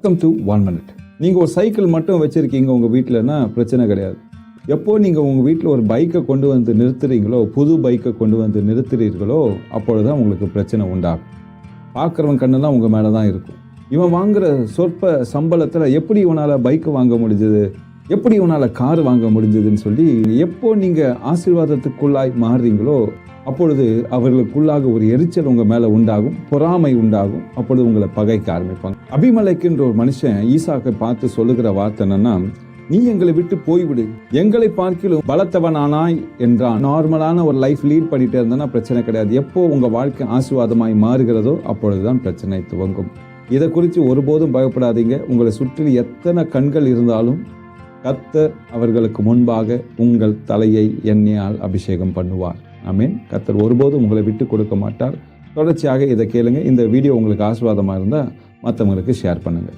Welcome to 1 minute. நீங்கள் ஒரு cycle மட்டும் வச்சுருக்கீங்க உங்கள் வீட்டிலன்னா பிரச்சனை கிடையாது. எப்போ நீங்கள் உங்கள் வீட்டில் ஒரு பைக்கை கொண்டு வந்து நிறுத்துறீங்களோ, புது பைக்கை கொண்டு வந்து நிறுத்துறீர்களோ, அப்பொழுது தான் உங்களுக்கு பிரச்சனை உண்டாகும். பார்க்குறவன் கண்ணெல்லாம் உங்கள் மேலே தான் இருக்கும். இவன் வாங்குகிற சொற்ப சம்பளத்தில் எப்படி இவனால் பைக்கு வாங்க முடிஞ்சது, எப்படி இவனால் கார் வாங்க முடிஞ்சதுன்னு சொல்லி எப்போ நீங்கள் ஆசீர்வாதத்துக்குள்ளாய் மாறுறீங்களோ அப்பொழுது அவர்களுக்குள்ளாக ஒரு எரிச்சல் உங்கள் மேலே உண்டாகும், பொறாமை உண்டாகும். அப்பொழுது உங்களை பகைக்க ஆரம்பிப்பாங்க. அபிமலைக்குன்ற ஒரு மனுஷன் ஈசாக்கை பார்த்து சொல்லுகிற வார்த்தை என்னன்னா, நீ எங்களை விட்டு போய்விடு, எங்களை பார்க்கிலும் பலத்தவனானாய் என்றான். நார்மலான ஒரு லைஃப் லீட் பண்ணிட்டே இருந்தனா பிரச்சனை கிடையாது. எப்போ உங்கள் வாழ்க்கை ஆசீர்வாதமாய் மாறுகிறதோ அப்பொழுதுதான் பிரச்சனை துவங்கும். இதை குறித்து ஒருபோதும் பயப்படாதீங்க. உங்களை சுற்றி எத்தனை கண்கள் இருந்தாலும் கர்த்தர் அவர்களுக்கு முன்பாக உங்கள் தலையை எண்ணெயால் அபிஷேகம் பண்ணுவார். ஆமென். கர்த்தர் ஒருபோதும் உங்களை விட்டு கொடுக்க மாட்டார். தொடர்ச்சியாக இதை கேளுங்க. இந்த வீடியோ உங்களுக்கு ஆசீர்வாதமாக இருந்தால் மற்றவங்களுக்கு ஷேர் பண்ணுங்கள்.